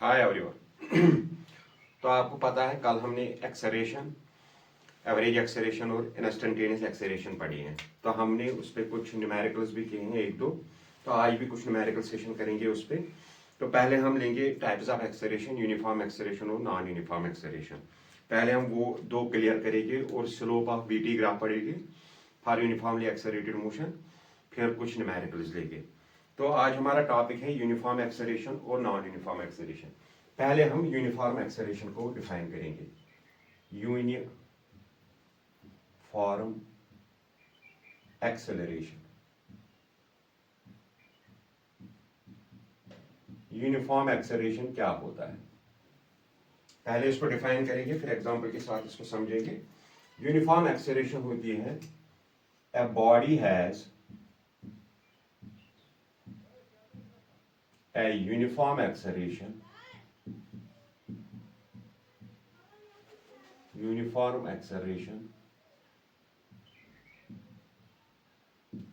Hi everyone. तो आपको पता है कल हमने एक्सेलरेशन, एवरेज एक्सेलरेशन और इंस्टेंटेनियस एक्सेलरेशन पढ़ी है। तो हमने उस पर कुछ न्यूमेरिकल्स भी किए हैं एक दो। तो आज भी कुछ न्यूमेरिकल सेशन करेंगे उस पर। तो पहले हम लेंगे types of acceleration, uniform acceleration और नॉन यूनिफॉर्म एक्सेलरेशन। पहले हम वो दो क्लियर करेंगे और स्लोप ऑफ वीटी ग्राफ पढ़ेंगे फॉर यूनिफॉर्मली एक्सेलरेटेड मोशन। फिर कुछ न्यूमेरिकल्स लेंगे। तो आज हमारा टॉपिक है यूनिफॉर्म एक्सेलरेशन और नॉन यूनिफॉर्म एक्सेलरेशन। पहले हम यूनिफॉर्म एक्सेलरेशन को डिफाइन करेंगे। यूनिफॉर्म एक्सेलरेशन, यूनिफॉर्म एक्सेलरेशन क्या होता है पहले इसको डिफाइन करेंगे, फिर एग्जांपल के साथ इसको समझेंगे। यूनिफॉर्म एक्सेलरेशन होती है a body has a uniform acceleration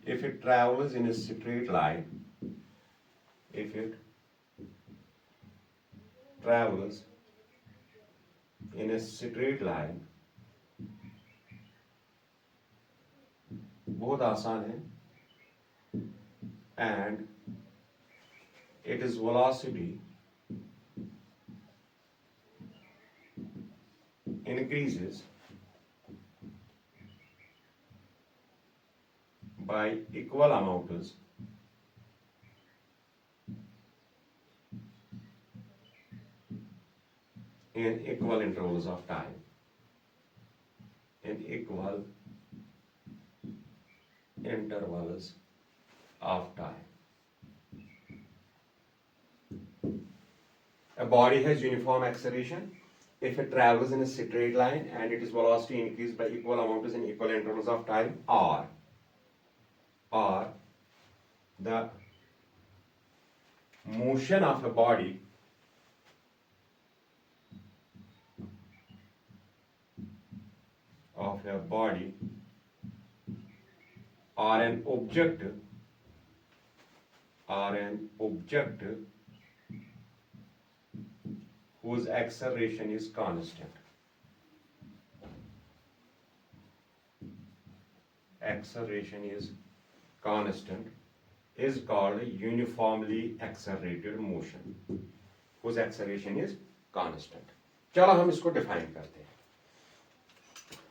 if it travels in a straight line, if it travels in a straight line, बहुत आसान है, and its velocity increases by equal amounts in equal intervals of time, in equal intervals of time. A body has uniform acceleration if it travels in a straight line and its velocity increased by equal amounts in equal intervals of time, or the motion of a body or an object whose acceleration is constant. Acceleration is constant is called uniformly accelerated motion, whose acceleration is constant. चलो हम इसको define करते हैं।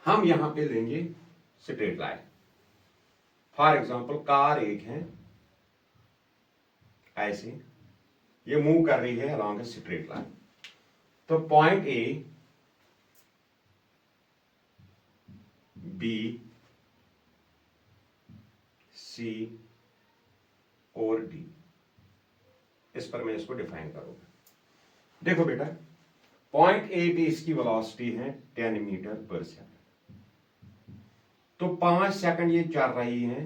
हम यहां पे लेंगे straight line. For example car एक है, ऐसे ये मूव कर रही है अलोंग ए स्ट्रेट लाइन। तो पॉइंट ए, बी, सी और डी, इस पर मैं इसको डिफाइन करूंगा। देखो बेटा, पॉइंट ए पे इसकी वेलोसिटी है 10 मीटर पर सेकंड। तो 5 सेकंड ये चल रही है।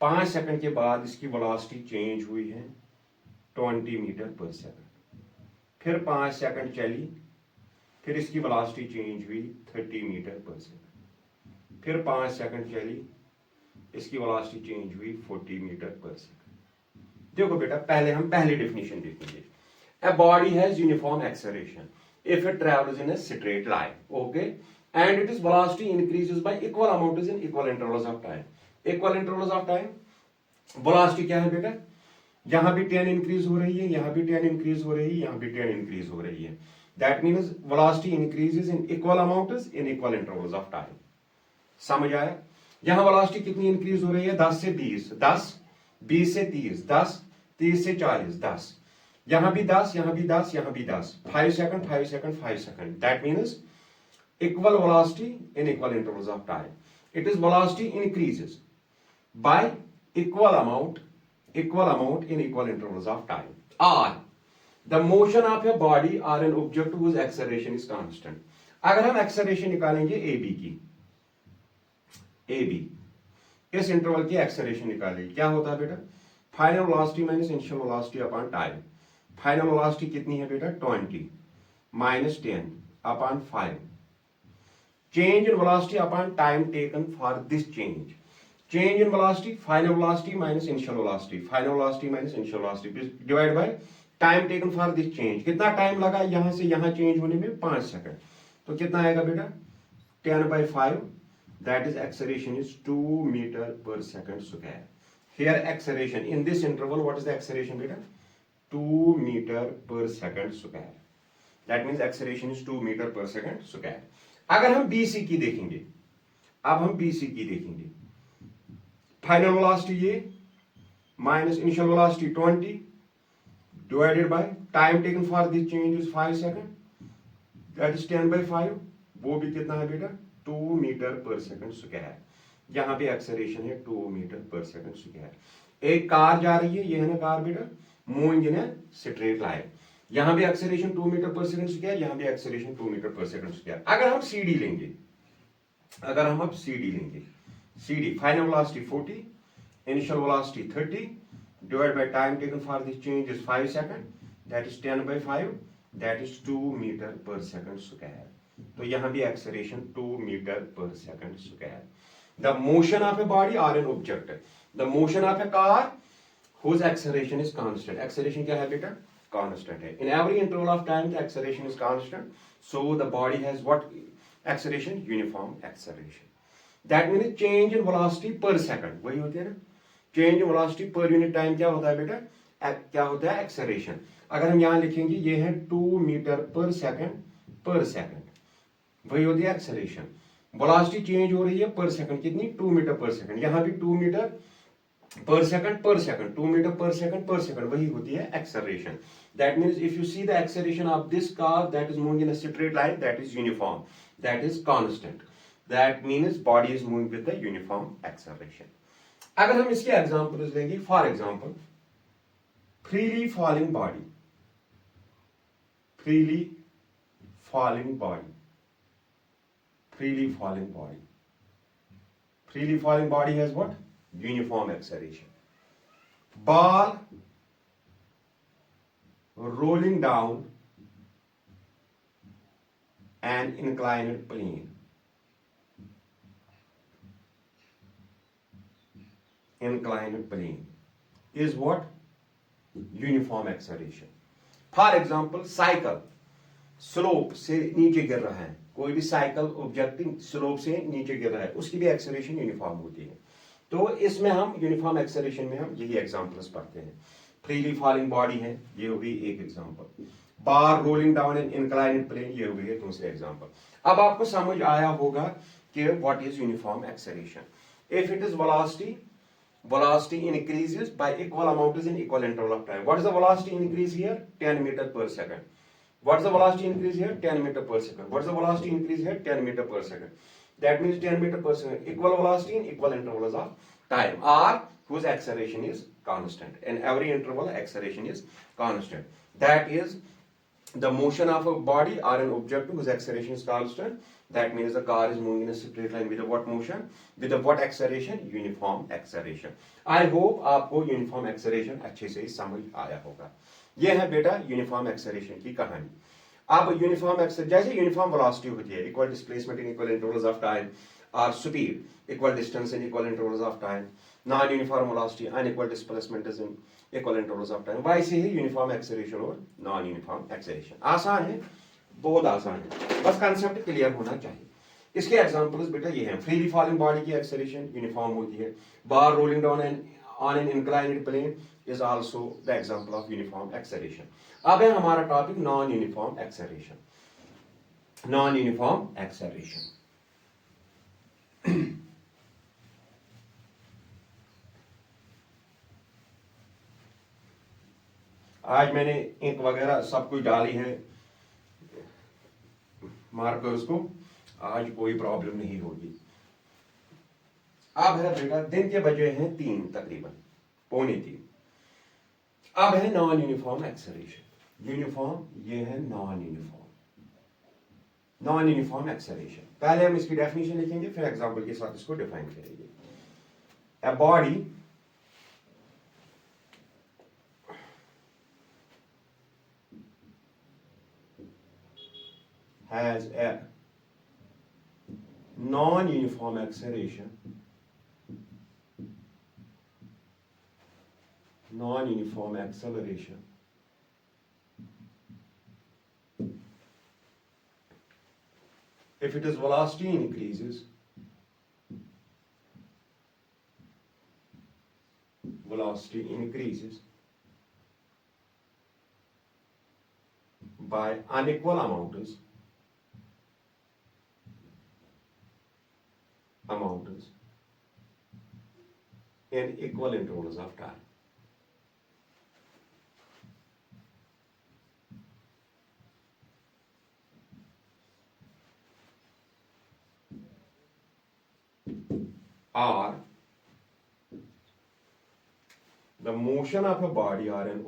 5 सेकंड के बाद इसकी वेलोसिटी चेंज हुई है 20 मीटर पर सेकंड। फिर 5 सेकंड चली, फिर इसकी वेलोसिटी चेंज हुई 30 मीटर पर सेकंड। फिर 5 सेकंड चली, इसकी वेलोसिटी चेंज हुई 40 मीटर पर सेकंड। देखो बेटा, पहले हम पहली डेफिनेशन देखेंगे। A body has uniform acceleration if it travels in a straight line, okay, and its velocity increases by equal amounts in equal intervals of time. Equal intervals of time, velocity क्या है बेटा? यहाँ भी 10 increase हो रही है, यहाँ भी 10 इंक्रीज हो रही है, यहाँ भी 10 इंक्रीज हो रही है। That means velocity increases in equal amounts in equal intervals of time. समझ आया? यहाँ वेलोसिटी कितनी इंक्रीज हो रही है? 10 से 20, 10, 20 से 30, 10, 30 से 40, 10, यहाँ भी 10, यहाँ भी 10, यहाँ भी 10, 5 second, 5 second, 5 second. That means equal velocity in equal intervals of time. It is velocity increases y equal amount in equal intervals of time, or the motion of a body or an object whose acceleration is constant. अगर हम acceleration निकालेंगे AB की, AB इस interval की acceleration निकालेंगे, क्या होता है बेटा? Final velocity minus initial velocity upon time. Final velocity कितनी है बेटा? 20 minus 10 upon 5। Change in velocity upon time taken for this change. Change in velocity, final velocity minus initial velocity, final velocity minus initial velocity divided by time taken for this change, कितना time लगा यहां से यहां change होने में, 5 second. तो कितना आएगा बेटा 10/5, that is acceleration is 2 metre per second square. Here acceleration in this interval, what is the acceleration बेटा 2 metre per second square, that means acceleration is 2 metre per second square. अगर हम BC की देखेंगे, अब हम बीसी की देखेंगे, final velocity ये minus initial velocity 20 divided by time taken for this change is 5 second, that is 10/5, वो भी कितना है बेटा 2 मीटर पर सेकंड स्क्वायर। यहां पे एक्सेलरेशन है 2 मीटर पर सेकंड स्क्वायर। एक कार जा रही है, ये है ना कार बेटा, moving in a straight line, यहां भी acceleration 2 metre per second square, यहां भी acceleration 2 metre per second square. अगर हम सीडी लेंगे, अगर हम अब सीडी लेंगे, CD final velocity 40, initial velocity 30 divide by time taken for this change is 5 second, that is 10/5, that is 2 metre per second square. तो यहां भी acceleration 2 metre per second square. The motion of a body और an object, the motion of a car whose acceleration is constant, acceleration क्या है बेटा constant है, in every interval of time the acceleration is constant, so the body has what acceleration, uniform acceleration, that means change in velocity per second, वही होती है ना, change in velocity per unit time क्या होता है बेटा, क्या होता है acceleration। अगर हम यहाँ लिखेंगे ये है 2 मीटर पर सेकंड, वही होती है acceleration। वेलोसिटी चेंज हो रही है पर सेकंड, कितनी 2 मीटर पर सेकंड, यहाँ भी 2 metre per second, 2 metre per second, वही होती है acceleration। That means if you see the acceleration of this car that is moving in a straight line, that is uniform, that is constant, that means body is moving with the uniform acceleration। अगर हम इसके examples लेंगे, for example freely falling body, freely falling body, freely falling body, freely falling body has what, uniform acceleration। Ball rolling down an inclined plane, inclined plane is what, uniform acceleration। For example cycle slope से नीचे गिर रहा है, कोई भी cycle objecting slope से नीचे गिर रहा है, उसकी भी एक्सेलरेशन यूनिफॉर्म होती है। तो इसमें हम यूनिफॉर्म एक्सेलरेशन में हम यही एग्जांपल्स पढ़ते हैं। फ्रीली फॉलिंग बॉडी है, ये हो गई एक example. Bar rolling down an inclined plane, ये हो गई है दूसरे एग्जांपल। अब आपको समझ आया होगा कि what is uniform acceleration. If it is velocity increases by equal amount is in equal interval of time. What is the velocity increase here? 10 meter per second. What is the velocity increase here? 10 meter per second. What is the velocity increase here? 10 meter per second. That means 10 meter per second, equal velocity in equal intervals of time, or whose acceleration is constant. In every interval, acceleration is constant. That is the motion of a body or an object whose acceleration is constant. That means the car is moving in a straight line with a what motion? With a what acceleration? Uniform acceleration. I hope आपको uniform acceleration अच्छे से समझ आया होगा। यह है बेटा uniform acceleration की कहानी। अब यूनिफॉर्म एक्सेलरेशन जैसे यूनिफॉर्म वेलोसिटी होती है, equal displacement in equal intervals of time, और speed equal distance in equal intervals of time, non uniform velocity unequal displacement is in equal intervals of time, वैसे ही uniform acceleration और non uniform acceleration. आसान है, बहुत आसान है, बस कंसेप्ट क्लियर होना चाहिए। इसके एग्जांपल्स बेटा ये हैं। फ्रीली फॉलिंग बॉडी की एक्सेलरेशन यूनिफॉर्म होती है। Bar rolling down on an inclined plane is also the example of uniform acceleration. अब है हमारा topic non uniform acceleration. Non uniform acceleration आज मैंने इंक वगैरह सब कुछ डाली है मार्कर्स को, आज कोई प्रॉब्लम नहीं होगी। अब है बेटा दिन के बजे हैं 3 तकरीबन 2:45। अब है नॉन यूनिफॉर्म एक्सेलरेशन। यूनिफॉर्म ये है नॉन यूनिफॉर्म एक्सेलरेशन। पहले हम इसकी डेफिनेशन लिखेंगे, फिर एग्जांपल के साथ इसको डिफाइन करेंगे। A body has a non-uniform acceleration, non-uniform acceleration if it is velocity increases, by unequal amounts in equal intervals of time. Or the motion of a body or an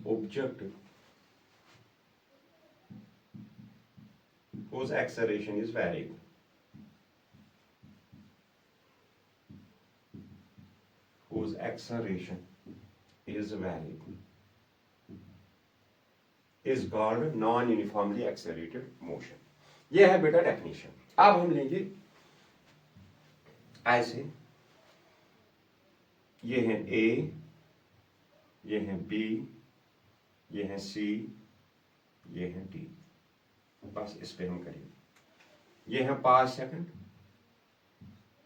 object whose acceleration is variable. Whose acceleration is variable is called non-uniformly accelerated motion. यह है बेटा definition. अब हम लेंगे ऐसे, ये है A, ये है B, ये है C, ये है D. बस इस पे हम करेंगे. ये है 5 सेकंड,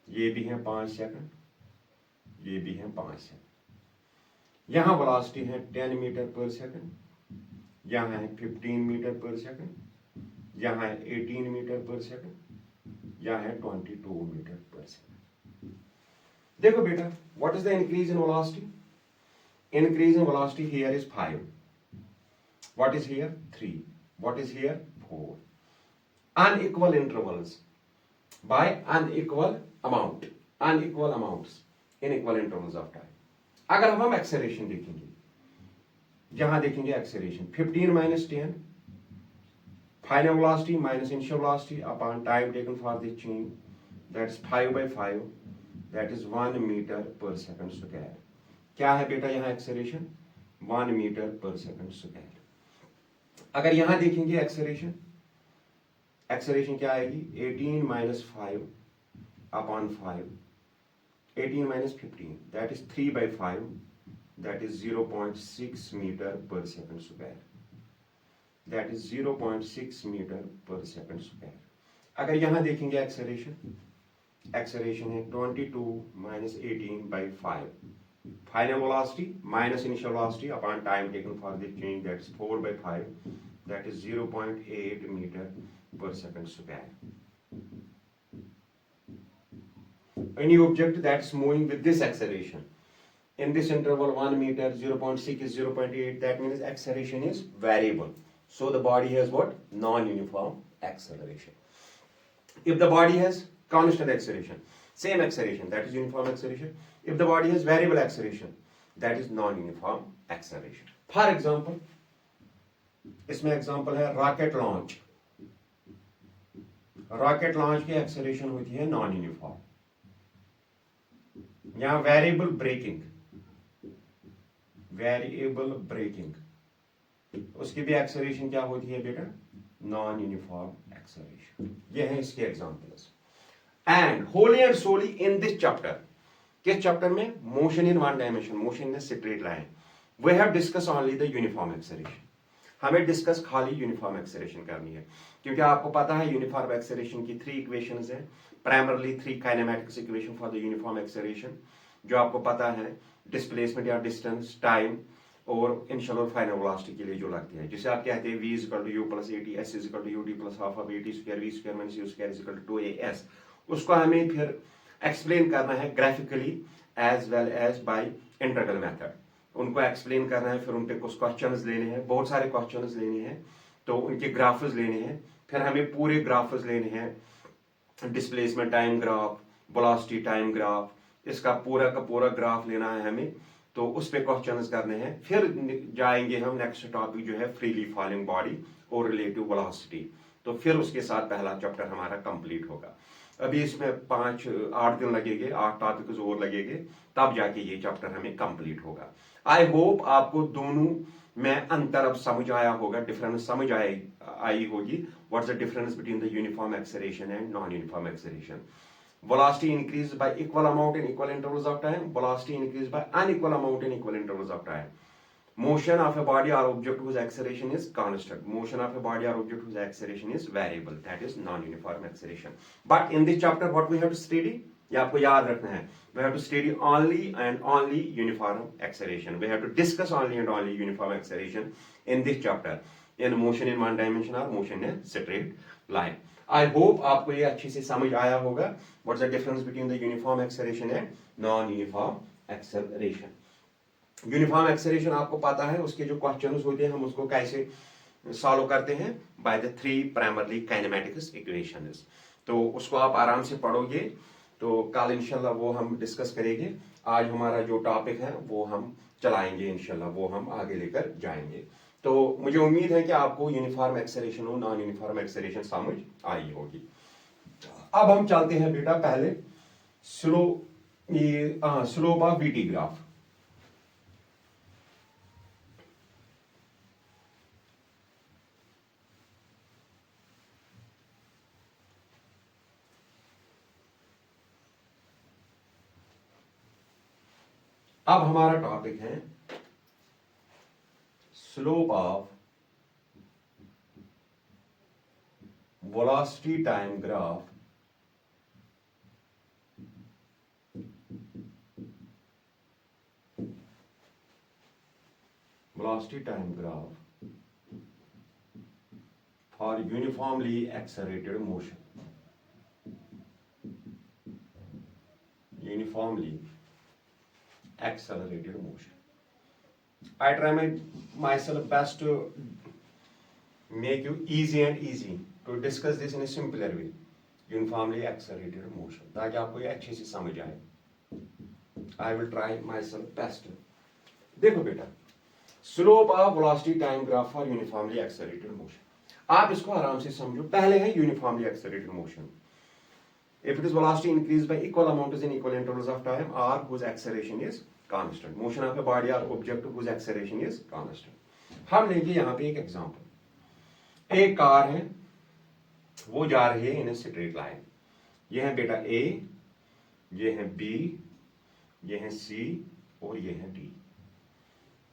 ये भी है 5 सेकंड, ये भी है 5 सेकंड. यहां वेलोसिटी है 10 मीटर पर सेकंड, यहां है 15 मीटर पर सेकंड, यहां है 18 मीटर पर सेकंड, यहां है 22 मीटर पर सेकंड. देखो बेटा, what is the increase in velocity? Increase in velocity here is 5. What is here? 3. What is here? 4. Unequal intervals by unequal amounts in equal intervals of time. अगर हम acceleration देखेंगे, यहां देखेंगे acceleration 15 minus 10, final velocity minus initial velocity upon time taken for the change, that's 5 by 5, that is 1 meter per second square. क्या है बेटा यहां acceleration? 1 metre per second square. अगर यहां देखेंगे एक्सेलरेशन क्या आएगी? 18 minus 5 upon 5, 18 minus 15, that is 3 by 5, that is 0.6 meter per second square. That is 0.6 meter per second square. अगर यहां देखेंगे एक्सेलरेशन है 22 minus 18 by 5. Final velocity minus initial velocity upon time taken for the change, that's 4 by 5, that is 0.8 meter per second square. Any object that's moving with this acceleration in this interval 1 meter, 0.6 is 0.8, that means acceleration is variable. So the body has what? Non-uniform acceleration. If the body has constant acceleration, same acceleration, that is uniform acceleration. If the body has variable acceleration, that is non-uniform acceleration. For example, इसमें example है rocket launch. Rocket launch की acceleration होती है non uniform. यहां variable braking, उसकी भी acceleration क्या होती है बेटा? Non uniform acceleration. ये है इसके examples. And wholly and solely in this chapter, किस चैप्टर में? Motion in one dimension, motion in straight line. We have discuss only the uniform acceleration. हमें डिस्कस खाली यूनिफॉर्म एक्सेलरेशन करनी है, क्योंकि आपको पता है यूनिफॉर्म एक्सेलरेशन की 3 इक्वेशंस हैं. Primarily 3 kinematics equation for the uniform acceleration, जो आपको पता है डिस्प्लेसमेंट या डिस्टेंस, टाइम और इनिशियल और फाइनल वेलोसिटी के लिए जो लगती है, जिसे आप कहते हैं v = u + at, s = ud + half of at square, v square - u square = 2as. उसको हमें फिर एक्सप्लेन करना है graphically as well as by integral method. उनको एक्सप्लेन करना है, फिर उन पे कुछ क्वेश्चंस लेने हैं, बहुत सारे क्वेश्चंस लेने हैं, तो उनके ग्राफ्स लेने हैं. फिर हमें पूरे ग्राफ्स लेने हैं, displacement time graph, velocity time graph, इसका पूरा का पूरा ग्राफ लेना है हमें, तो उस पे क्वेश्चंस करने हैं. फिर जाएंगे हम नेक्स्ट टॉपिक जो है फ्रीली फॉलिंग बॉडी और रिलेटिव वेलोसिटी. तो फिर उसके साथ पहला चैप्टर हमारा कंप्लीट होगा. अभी इसमें 8 दिन लगेंगे, 8 टॉपिक्स और लगेंगे, तब जाके ये चैप्टर हमें कंप्लीट होगा. आई होप आपको दोनों में अंतर अब समझ आया होगा, डिफरेंस समझ आई होगी. What's the difference between the uniform acceleration and non uniform acceleration. velocity increases by equal amount in equal intervals of time, velocity increases by unequal amount in equal intervals of time. Motion of a body or object whose acceleration is constant. Motion of a body or object whose acceleration is variable. That is non-uniform acceleration. But in this chapter, what we have to study? ये आपको याद रखना है. We have to study only and only uniform acceleration. We have to discuss only and only uniform acceleration in this chapter. In motion in one dimension or motion in straight line. I hope आपको ये अच्छे से समझ आया होगा. What's the difference between the uniform acceleration and non-uniform acceleration? Uniform acceleration आपको पता है, उसके जो क्वेश्चंस होते हैं हम उसको कैसे सॉल्व करते हैं, by the 3 primarily kinematics equations. तो उसको आप आराम से पढ़ोगे, तो कल इंशाल्लाह वो हम डिस्कस करेंगे. आज हमारा जो टॉपिक है वो हम चलाएंगे इंशाल्लाह, वो हम आगे लेकर जाएंगे. तो मुझे उम्मीद है कि आपको यूनिफॉर्म एक्सेलरेशन और नॉन यूनिफॉर्म एक्सेलरेशन समझ आई होगी. अब हम चलते हैं बेटा पहले स्लोप ऑफ वीटी ग्राफ. अब हमारा टॉपिक है slope of velocity time graph for uniformly accelerated motion. Uniformly accelerated motion. I try myself best to make you easy to discuss this in a simpler way. Uniformly accelerated motion, ताकि आपको ये अच्छे से समझ आए. I will try myself best. देखो बेटा, slope of velocity time graph for uniformly accelerated motion. आप इसको आराम से समझो. पहले है uniformly accelerated motion. If it is velocity increased by equal amounts in equal intervals of time or whose acceleration is constant. Motion of a body or object whose acceleration is constant. हम लेंगे यहाँ पे एक example. एक car है, वो जा रही है इन स्ट्रेट लाइन. ये है बेटा A, ये है B, ये है C और ये है D.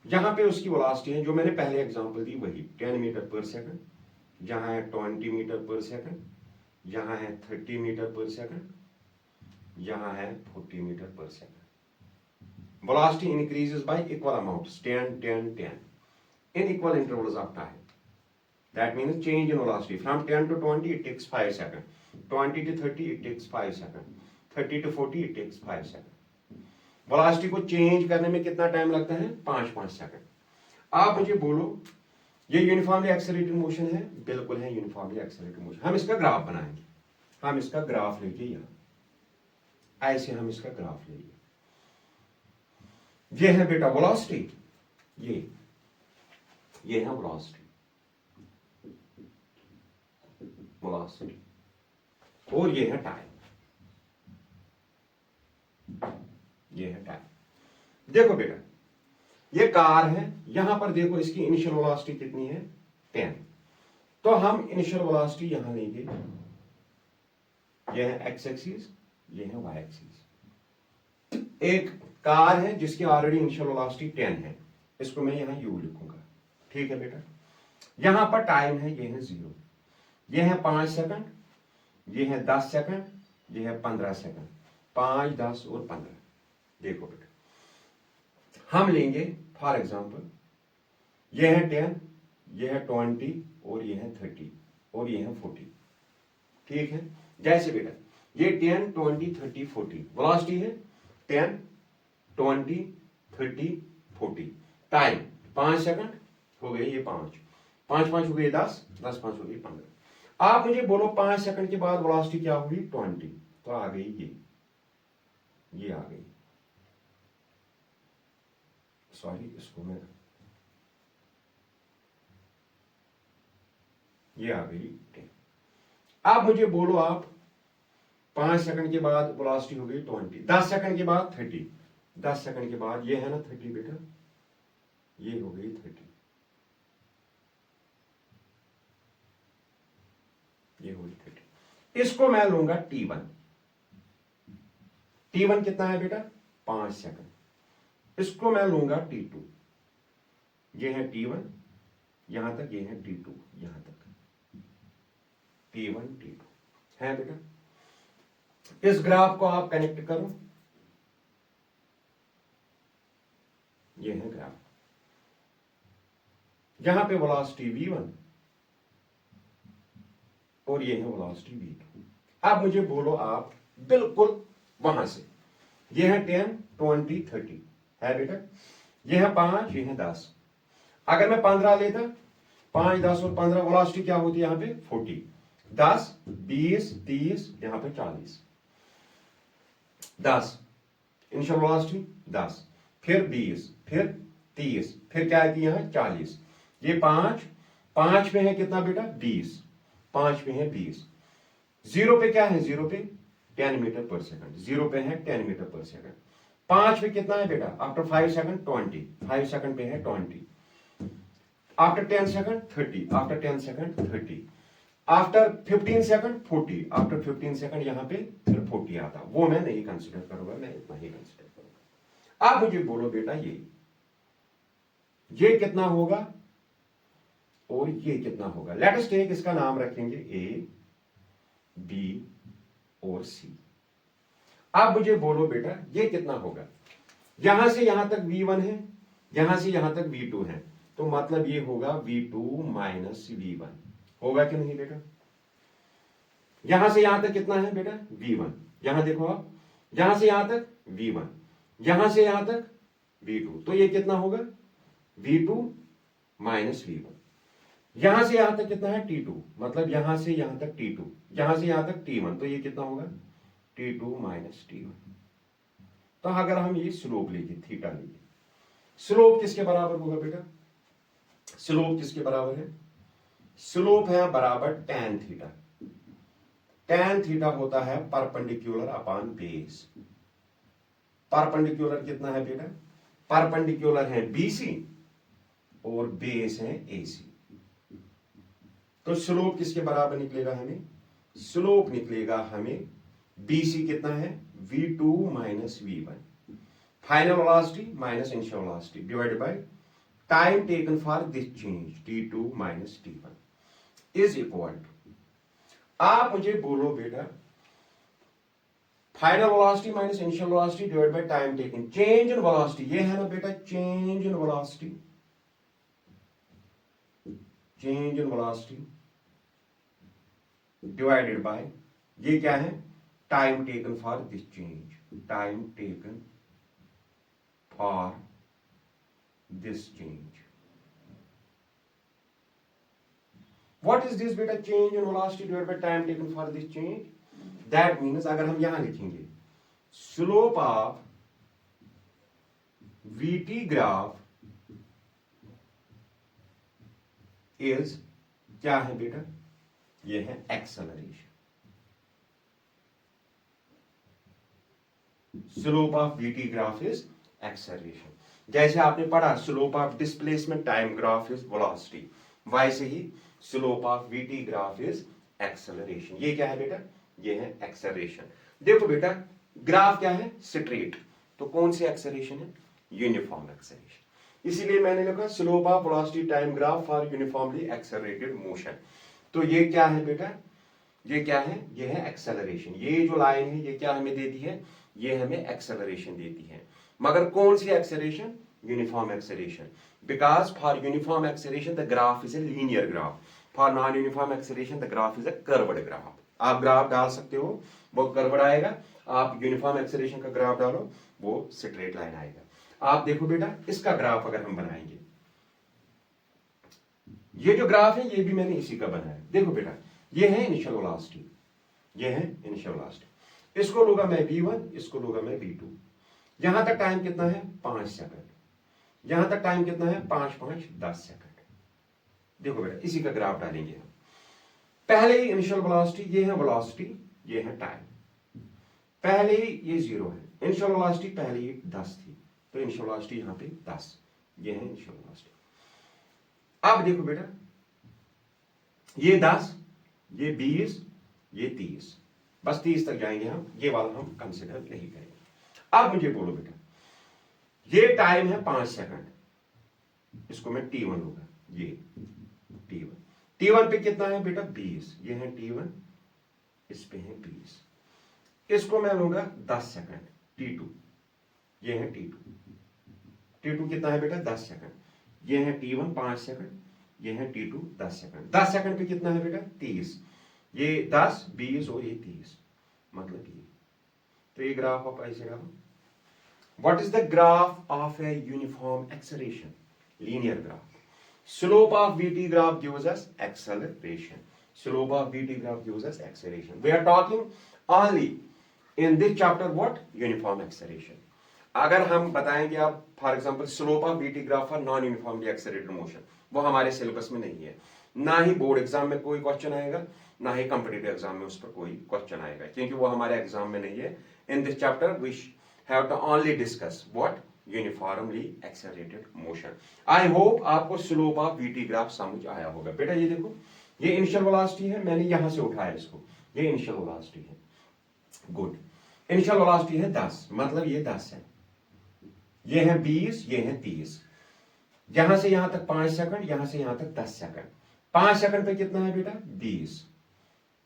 यहाँ पे उसकी वेलोसिटी है जो मैंने पहले एग्जांपल दी वही 10 मीटर पर सेकंड, जहाँ है 20 मीटर पर सेकंड, यहाँ है 30 मीटर पर सेकंड, यहाँ है 40 metre per second. Velocity increases by equal amounts 10, 10, 10 in equal intervals of time. That means change in velocity from 10 to 20 it takes 5 seconds, 20 to 30 it takes 5 seconds, 30 to 40 it takes 5 seconds. Velocity को change करने में कितना time लगता है? 5 second. आप मुझे बोलो ये यूनिफॉर्मली एक्सेलरेटेड मोशन है? बिल्कुल है यूनिफॉर्मली एक्सेलरेटेड मोशन. हम इसका ग्राफ बनाएंगे. हम इसका ग्राफ लेंगे यहां ऐसे, हम इसका ग्राफ लेंगे. ये है बेटा वेलोसिटी, ये है वेलोसिटी और ये है टाइम. ये है टाइम. देखो बेटा ये कार है, यहां पर देखो इसकी इनिशियल वेलोसिटी कितनी है? 10. तो हम इनिशियल वेलोसिटी यहां लेंगे. ये है एक्स एक्सिस, ये है वाई एक्सिस. एक कार है जिसकी ऑलरेडी इनिशियल वेलोसिटी 10 है, इसको मैं यहां u लिखूंगा. ठीक है बेटा. यहां पर टाइम है, ये है 0, ये है 5 सेकंड, ये है 10 सेकंड, ये है 15 सेकंड. 5, 10 और 15. देखो बेटा हम लेंगे फॉर एग्जांपल ये है 10, ये है 20 और ये है 30 और ये है 40. ठीक है. जैसे बेटा ये 10, 20, 30, 40 वेलोसिटी है 10, 20, 30, 40. टाइम 5 सेकंड हो गए, ये 5, 5 हो गए 10, 10 5 हो गई 15. आप मुझे बोलो 5 सेकंड के बाद वेलोसिटी क्या होगी? 20. तो आ गई ये आ गई. सॉरी, इसको मैं ये आ गई 10. आप मुझे बोलो आप 5 सेकंड के बाद वेलोसिटी हो गई 20, 10 सेकंड के बाद 30, 10 सेकंड के बाद ये है ना 30 बेटा, ये हो गई 30, ये हो गई 30. इसको मैं लूंगा T1. T1 कितना है बेटा 5 सेकंड, इसको मैं लूंगा T2, ये है T1 यहां तक, ये है T2 यहां तक, T1 T2 है बेटा। इस ग्राफ को आप कनेक्ट करो, ये है ग्राफ, यहां पे वेलोसिटी V1 और ये है वेलोसिटी V2। अब मुझे बोलो आप बिल्कुल वहां से, ये है 10 20 30 है बेटा, ये है 5 ये है 10, अगर मैं 15 लेता, 5 10 और 15 वेलोसिटी क्या होती है यहां पे 40, 10 20 30 यहां पे 40, 10 इनिशियल वेलोसिटी 10, फिर 20 फिर 30 फिर क्या है कि यहां 40, ये 5 में है कितना बेटा 20, 5 में है 20, जीरो पे क्या है, जीरो पे 10 मीटर पर सेकंड, जीरो पे है 10 मीटर पर सेकंड, 5 पे कितना है बेटा आफ्टर 5 सेकंड 20, 5 सेकंड पे है 20, after 10 second 30, after 10 second 30, after 15 second 40, after 15 second यहां पे फिर 40 आता, वो मैं नहीं कंसिडर करूंगा, मैं इतना ही कंसिडर करूंगा। अब मुझे बोलो बेटा ये कितना होगा और ये कितना होगा, लेट अस टेक, इसका नाम रखेंगे A B और C। अब मुझे बोलो बेटा ये कितना होगा, यहां से यहां तक V1 है, यहां से यहां तक V2 है, तो मतलब ये होगा V2 माइनस V1, होगा कि नहीं बेटा। यहां से यहां तक कितना है बेटा V1, यहां देखो आप, यहां से यहां तक V1, यहां से यहां तक V2, तो ये कितना होगा V2 माइनस V1, यहां से यहां तक कितना है T2, मतलब यहां से यहां तक T2, यहां से यहां तक T1, तो ये कितना होगा T2 माइनस T1। तो अगर हम ये स्लोप लेंगे, थीटा लेंगे, स्लोप किसके बराबर होगा बेटा, स्लोप किसके बराबर है, स्लोप है बराबर tan थीटा, tan थीटा होता है परपेंडिकुलर अपॉन बेस, परपेंडिकुलर कितना है बेटा, परपेंडिकुलर है BC और बेस है AC, तो स्लोप किसके बराबर निकलेगा हमें, स्लोप निकलेगा हमें BC कितना है V2 minus V1, final velocity minus initial velocity divided by time taken for this change T2 minus T1 is equal to, आप मुझे बोलो बेटा final velocity minus initial velocity divided by time taken, change in velocity, ये है ना बेटा change in velocity, change in velocity divided by ये क्या है time taken for this change, time taken for this change. What is this बेटा, change in velocity divided by time taken for this change, that means अगर हम यहां लिखेंगे slope of VT graph is क्या है बेटा, ये है acceleration, slope of VT graph is acceleration, जैसे आपने पढ़ा slope of displacement time graph is velocity, वैसे ही slope of VT graph is acceleration. ये क्या है बेटा, ये है एक्सेलरेशन। देखो बेटा ग्राफ क्या है स्ट्रेट, तो कौन सी एक्सेलरेशन है, यूनिफॉर्म एक्सेलरेशन, इसीलिए मैंने लिखा slope of velocity time graph for uniformly accelerated motion. तो ये क्या है बेटा, ये क्या है, ये है एक्सेलरेशन, ये जो लाइन है ये क्या हमें देती है, ये हमें एक्सेलरेशन देती है, मगर कौन सी acceleration, uniform acceleration, because for uniform acceleration the graph is a linear graph, for non uniform acceleration the graph is a curved graph. आप ग्राफ डाल सकते हो वो कर्व्ड आएगा, आप यूनिफॉर्म एक्सेलरेशन का ग्राफ डालो वो स्ट्रेट लाइन आएगा। आप देखो बेटा इसका ग्राफ अगर हम बनाएंगे, ये जो ग्राफ है ये भी मैंने इसी का बनाया, देखो बेटा ये है इनिशियल वेलोसिटी, ये है इनिशियल वेलोसिटी, इसको लूंगा मैं V1, इसको लूंगा मैं V2, यहां तक टाइम कितना है 5 सेकंड, यहां तक टाइम कितना है 5 5 10 सेकंड। देखो बेटा इसी का ग्राफ डालेंगे हम, पहले ही इनिशियल वेलोसिटी, ये है वेलोसिटी, ये है टाइम, पहले ही ये 0 है, इनिशियल वेलोसिटी पहले ही 10 थी, तो इनिशियल वेलोसिटी यहां पे 10, ये है इनिशियल वेलोसिटी। अब देखो बेटा ये 10, ये 20, ये 30, बस 30 तक जाएंगे हम, ये वाला हम कंसिडर नहीं करेंगे। अब मुझे बोलो बेटा, ये टाइम है 5 सेकंड, इसको मैं T1 लूंगा, ये T1, T1 पे कितना है बेटा 20, ये है T1, इस पे है 20, इसको मैं लूंगा 10 सेकंड T2, ये है T2, T2 कितना है बेटा 10 सेकंड, ये है T1 5 सेकंड, ये है T2 10 सेकंड, 10 सेकंड पे कितना है बेटा 30, ये 10 20 और ये 30, मतलब ये, तो ये ग्राफ आप ऐसे रहो। What is the graph of a uniform acceleration? Linear graph. Slope of VT graph gives us acceleration. Slope of VT graph gives us acceleration. We are talking only in this chapter what? Uniform acceleration. अगर हम बताएंगे आप for example slope of VT graph for non uniformly accelerated motion, वो हमारे syllabus में नहीं है, ना ही बोर्ड एग्जाम में कोई क्वेश्चन आएगा, ना ही कॉम्पिटिटिव एग्जाम में उस पर कोई क्वेश्चन आएगा, क्योंकि वो हमारे एग्जाम में नहीं है। In this chapter we have to only discuss what uniformly accelerated motion. I hope आपको स्लोप ऑफ वीटी ग्राफ समझ आया होगा। बेटा ये देखो, ये इनिशियल वेलोसिटी है, मैंने यहां से उठाया इसको, ये इनिशियल वेलोसिटी है, गुड। इनिशियल वेलोसिटी है 10, मतलब ये 10 है, ये है 20, ये है 30, यहां से यहां तक 5 सेकंड, यहां से यहां तक 10 सेकंड, 5 सेकंड पे कितना है बेटा 20,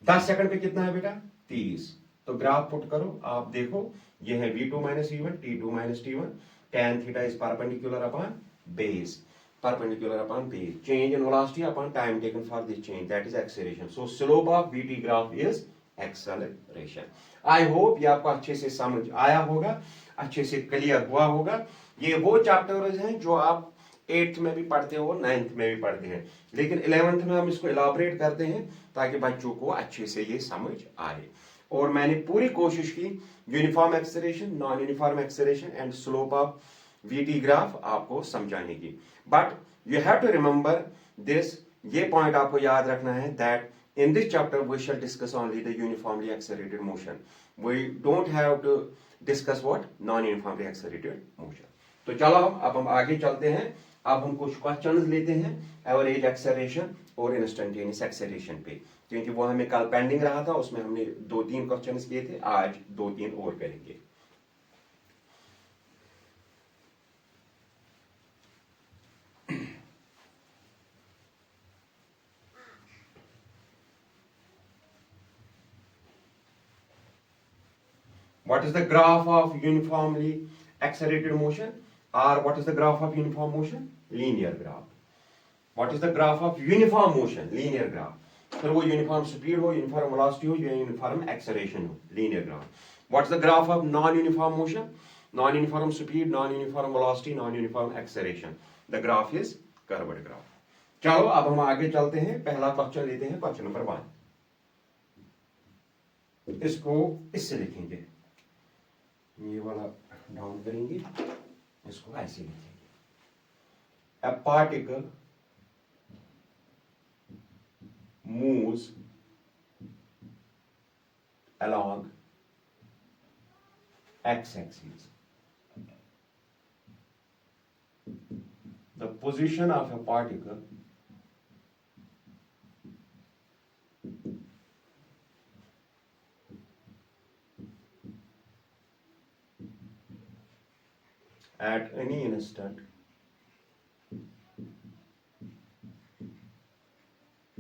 10 सेकंड पे कितना है बेटा 30, तो ग्राफ पुट करो, आप देखो ये है v2 minus v1, t2 minus t1, tan theta is perpendicular upon base, perpendicular upon base, change in velocity upon time taken for this change, that is acceleration. So slope of VT graph is acceleration. I hope ये आपको अच्छे से समझ आया होगा, अच्छे से clear हुआ होगा। ये वो चैप्टर्स हैं जो आप 8th में भी पढ़ते हो, 9th में भी पढ़ते हैं, लेकिन 11th में हम इसको इलाबरेट करते हैं ताकि बच्चों को अच्छे से ये समझ आए। और मैंने पूरी कोशिश की uniform acceleration, non uniform acceleration and slope of VT graph आपको समझाने की। But you have to remember this, ये पॉइंट आपको याद रखना है that in this chapter we shall discuss only the uniformly accelerated motion. We don't have to discuss what non-uniformly accelerated motion. तो चलो अब हम आगे चलते हैं। अब हम कुछ क्वेश्चंस लेते हैं एवरेज एक्सेलरेशन और इंस्टेंटेनियस एक्सेलरेशन पे, क्योंकि वो हमें कल पेंडिंग रहा था, उसमें हमने 2-3 क्वेश्चंस किए थे, आज 2-3 और करेंगे। What is the graph of uniformly accelerated motion, or what is the graph of uniform motion? Linear graph. What is the graph of uniform motion? Linear graph. फिर वो यूनिफॉर्म स्पीड हो, यूनिफॉर्म वेलोसिटी हो या uniform acceleration हो, linear graph. What is the graph of non uniform motion? Non uniform speed, non uniform velocity, non uniform acceleration, the graph is curved graph. चलो अब हम आगे चलते हैं, पहला क्वेश्चन लेते हैं, क्वेश्चन नंबर 1। इसको इससे लिखेंगे, ये वाला डाउन करेंगे, इसको ऐसे लिखेंगे। A particle moves along x-axis. The position of a particle at any instant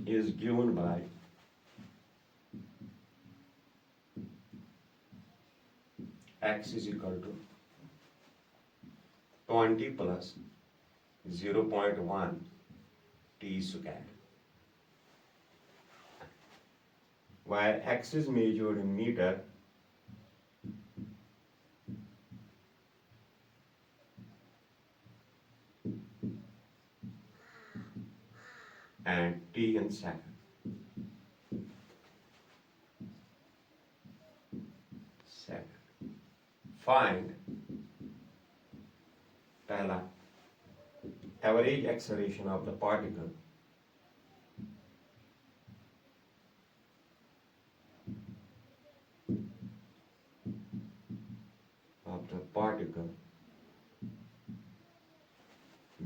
is given by x is equal to 20 plus 0.1 t square, where x is measured in meter and t in second. Find पहला average acceleration of the particle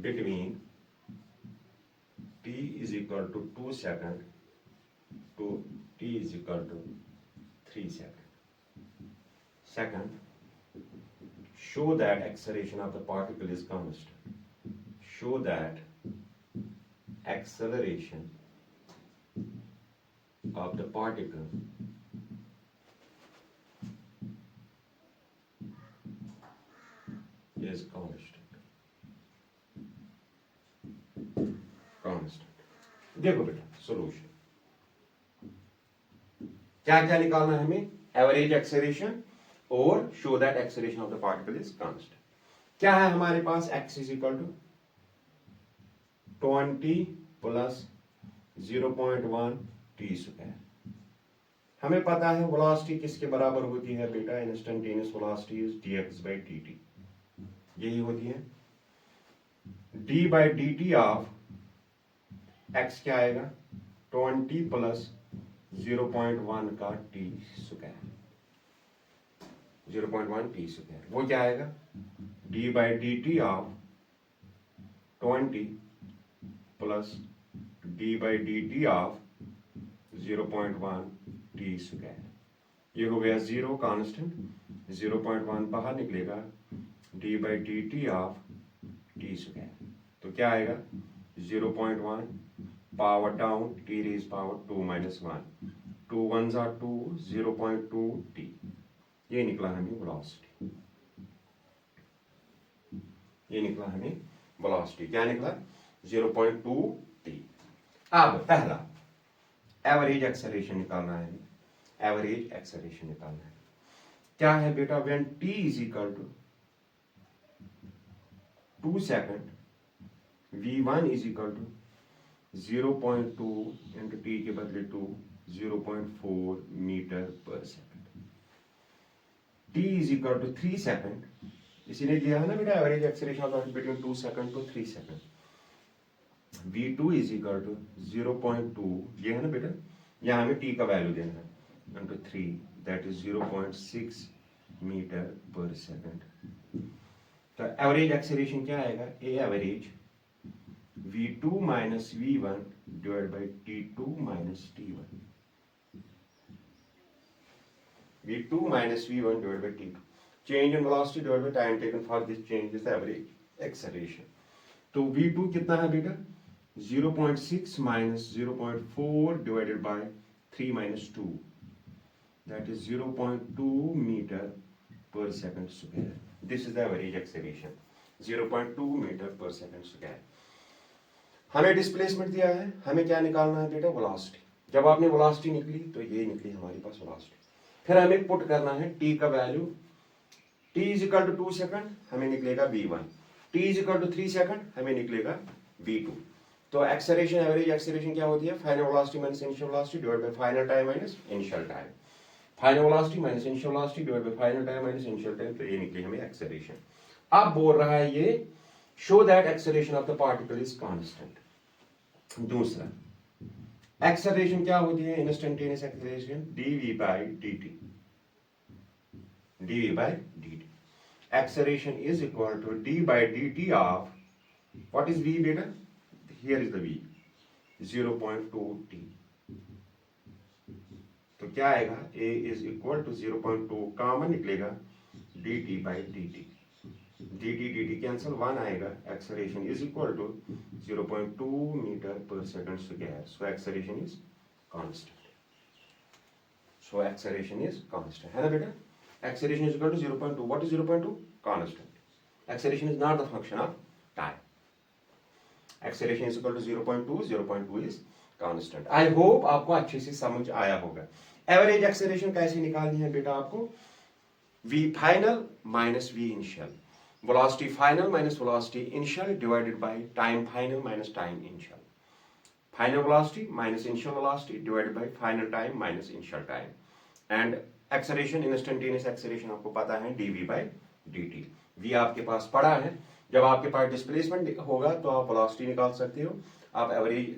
between t is equal to 2 second to t is equal to 3 second. Second, show that acceleration of the particle is constant. Show that acceleration of the particle is constant. देखो बेटा solution क्या क्या निकालना है हमें, average acceleration और show that acceleration of the particle is constant. क्या है हमारे पास, x is equal to 20 plus 0.1 t square. हमें पता है वेलोसिटी किसके बराबर होती है बेटा, instantaneous velocity is dx by dt, यही होती है। d by dt of x क्या आएगा, 20 प्लस 0.1 का टी स्क्वायर, 0.1 टी स्क्वायर, वो क्या आएगा, d by dt of 20 plus d by dt of 0.1 t square. ये हो गया 0 कांस्टेंट, 0.1 बाहर निकलेगा, d by dt of t square, तो क्या आएगा 0.1 power down t raise power 2 minus 1, 2 1s are 2, 0.2 t, ये निकला हमें वेलोसिटी, ये निकला हमें वेलोसिटी, क्या निकला 0.2 t। अब पहला एवरेज एक्सेलरेशन निकालना है, एवरेज एक्सेलरेशन निकालना है, क्या है बेटा, when t is equal to 2 second, v1 is equal to 0.2 into t के बदले 2, 0.4 metre per second. t is equal to 3 second, इसीलिए दिया है ना बेटा average acceleration between 2 second to 3 second. v2 is equal to 0.2, ये है ना बेटा, यहाँ हमें t का वैल्यू देना है, into 3, that is 0.6 metre per second. तो एवरेज एक्सेलरेशन क्या आएगा, a average v2 minus v1 divide by t2 minus t1, v2 minus v1 divide by t2, change in velocity divide by time taken for this change is the average acceleration. तो v2 कितना है बेटा, 0.6 minus 0.4 divided by 3 minus 2, that is 0.2 metre per second square. This is the average acceleration, 0.2 metre per second square. हमें displacement दिया है, हमें क्या निकालना है बेटा, वेलोसिटी। जब आपने वेलोसिटी निकली तो ये निकली हमारे पास वेलोसिटी, फिर हमें पुट करना है t का value, t is equal to 2 second, हमें निकलेगा v1, t is equal to 3 second, हमें निकलेगा v2। तो एक्सेलरेशन, एवरेज एक्सेलरेशन क्या होती है, final velocity minus initial velocity divide by final time minus initial time, final velocity minus initial velocity divide by final time minus initial time, तो ये निकली हमें एक्सेलरेशन। अब बोल रहा है ये show that acceleration of the particle is constant. दूसरा एक्सेलरेशन क्या होती है, instantaneous acceleration dv by dt, dv by dt, acceleration is equal to d by dt of, what is v beta, here is the v, 0.2 t। तो क्या आएगा, a is equal to 0.2 common निकलेगा, dt by dt, dt cancel, 1 आएगा, acceleration is equal to 0.2 metre per second square, so acceleration is constant, so acceleration is constant, है ना बेटा, acceleration is equal to 0.2, what is 0.2, constant, acceleration is not the function of time, acceleration is equal to 0.2, 0.2 is constant। I hope आपको अच्छे से समझ आया होगा। Average acceleration कैसे निकालनी है बेटा आपको, v final minus v initial, velocity final minus velocity initial divided by time final minus time initial, final velocity minus initial velocity divided bye final time minus initial time, and acceleration, instantaneous acceleration आपको पता है dv by dt, v आपके पास पड़ा है। जब आपके पास displacement होगा तो आप वेलोसिटी निकाल सकते हो, आप एवरेज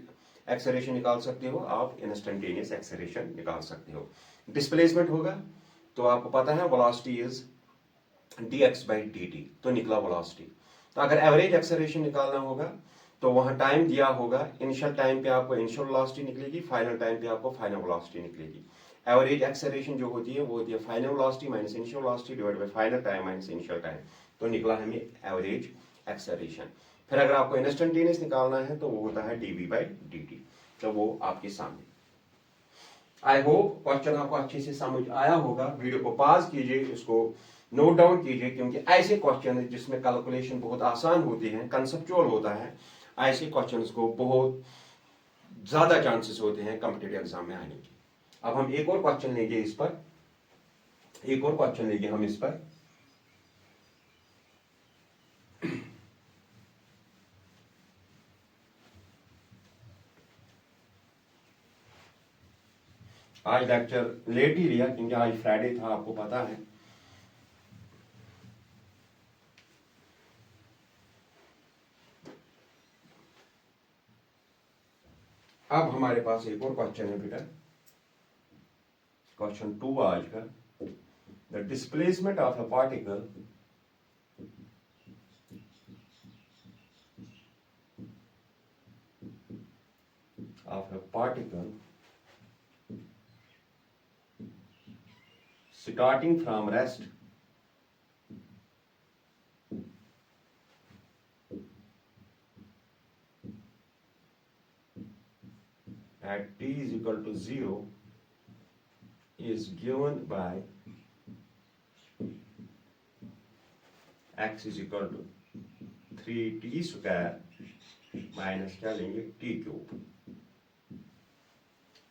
एक्सेलरेशन निकाल सकते हो, आप इंस्टेंटेनियस एक्सेलरेशन निकाल सकते हो। डिस्प्लेसमेंट होगा तो आपको पता है velocity is dx by dt, तो निकला वेलोसिटी। तो अगर एवरेज एक्सेलरेशन निकालना होगा तो वहां टाइम दिया होगा, इनिशियल टाइम पे आपको इनिशियल वेलोसिटी निकलेगी, फाइनल टाइम पे आपको फाइनल वेलोसिटी निकलेगी। एवरेज एक्सेलरेशन जो होती है वो होती है final velocity minus initial velocity divide by final time minus initial time. तो निकला हमें एवरेज एक्सेलरेशन। फिर अगर आपको इंस्टेंटेनियस निकालना है तो वो होता है dv/dt। तो वो आपके सामने। आई होप क्वेश्चन आपको अच्छे से समझ आया होगा। वीडियो को पॉज कीजिए, इसको नोट डाउन कीजिए, क्योंकि ऐसे क्वेश्चन जिसमें कैलकुलेशन बहुत आसान होती है, कंसेप्चुअल होता है, ऐसे क्वेश्चंस को बहुत ज्यादा चांसेस होते हैं कॉम्पिटिटिव एग्जाम में आने की। अब हम एक और क्वेश्चन लेंगे इस पर, एक और क्वेश्चन लेंगे हम इस पर। आज लेक्चर लेट ही लिया क्योंकि आज फ्राइडे था, आपको पता है। अब हमारे पास एक और क्वेश्चन है बेटा, क्वेश्चन 2 आज का। The displacement of a particle starting from rest at t is equal to 0 is given by x is equal to 3t square minus क्या लेंगे t cube।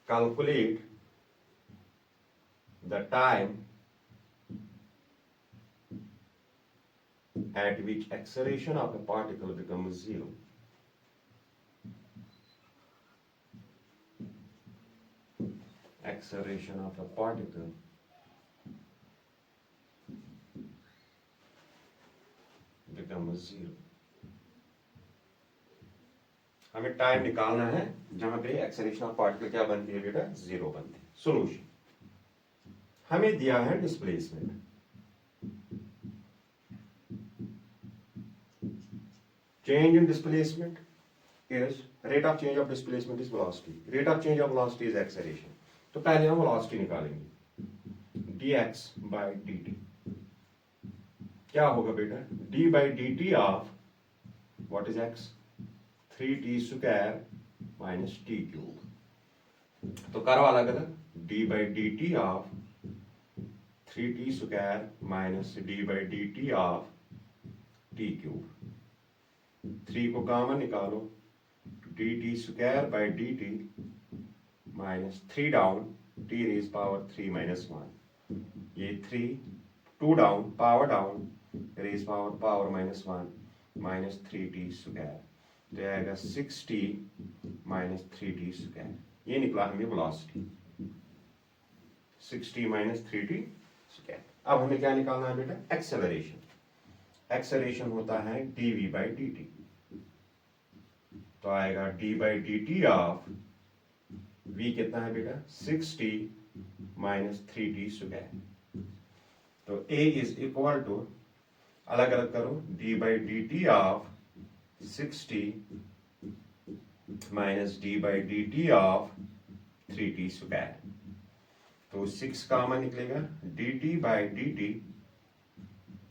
Calculate the time at which acceleration of a particle becomes 0। Acceleration of a particle becomes 0। हमें time निकालना है जहां पे acceleration of particle क्या बनती है बेटा, 0 बनती है। सोल्यूशन हमें दिया है displacement, change in displacement is rate of change of displacement is velocity, rate of change of velocity is acceleration। तो पहले हम velocity निकालेंगे, dx by dt क्या होगा बेटा, d by dt of what is x, 3t square minus t cube। तो करो अलग अलग, d by dt of 3t square minus d by dt of t cube। 3 को कॉमन निकालो, dt square by dt minus 3 down t raise power 3 minus 1, ये 3 2 down power down raise power minus 1 minus 3t square, तो आएगा 6t minus 3t square. ये निकला हमें velocity 6t minus 3t square. अब हमें क्या निकालना है बेटा, एक्सेलरेशन। एक्सेलरेशन होता है dv by dt, तो आएगा d by dt of v कितना है बेटा, 6t माइनस 3t स्क्वायर। तो a इज इक्वल टू, अलग अलग करो, d by dt of 6t minus d by dt of 3t square. तो 6 कॉमन निकलेगा, dt by dt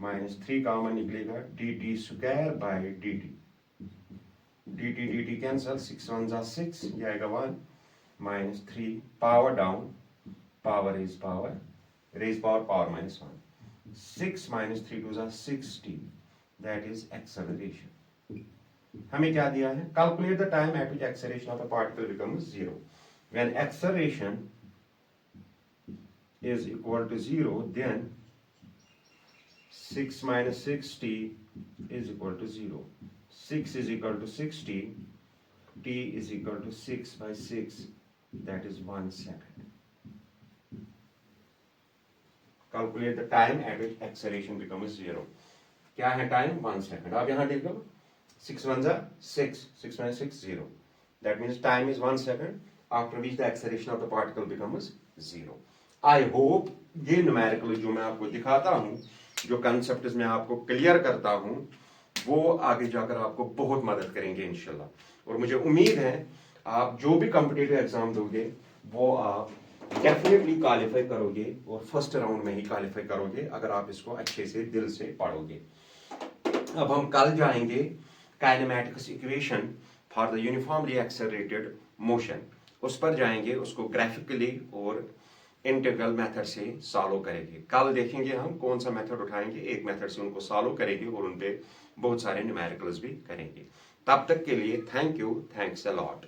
minus 3 common निकलेगा, dt square by dt, dt dt cancel, 6 1 जा 6, ये आएगा 1 minus 3 power down power raise power minus 1, 6 minus 3 2 जा 6t, that is acceleration. हमें क्या दिया है, calculate the time at which acceleration of a particle becomes 0। When acceleration is equal to 0 then 6 minus 6t is equal to 0, 6 is equal to 6t, t is equal to 6 by 6, that is 1 second। Calculate the time at which acceleration becomes 0। क्या है time, 1 second। आप यहाँ देख लो, 6 1 जा 6, 6 minus 6 0, that means time is 1 second after which the acceleration of the particle becomes 0। I hope ये numerical जो मैं आपको दिखाता हूँ, जो कंसेप्ट मैं आपको क्लियर करता हूं, वो आगे जाकर आपको बहुत मदद करेंगे इंशाल्लाह। और मुझे उम्मीद है आप जो भी कॉम्पिटिटिव एग्जाम दोगे वो आप डेफिनेटली क्वालिफाई करोगे और फर्स्ट राउंड में ही क्वालिफाई करोगे अगर आप इसको अच्छे से दिल से पढ़ोगे। अब हम कल जाएंगे kinematics equation for the uniformly accelerated motion, उस पर जाएंगे, उसको ग्राफिकली और इंटीग्रल मेथड से सॉल्व करेंगे। कल देखेंगे हम कौन सा मेथड उठाएंगे, एक मेथड से उनको सॉल्व करेंगे और उन पे बहुत सारे न्यूमेरिकल्स भी करेंगे। तब तक के लिए thank you, thanks a lot.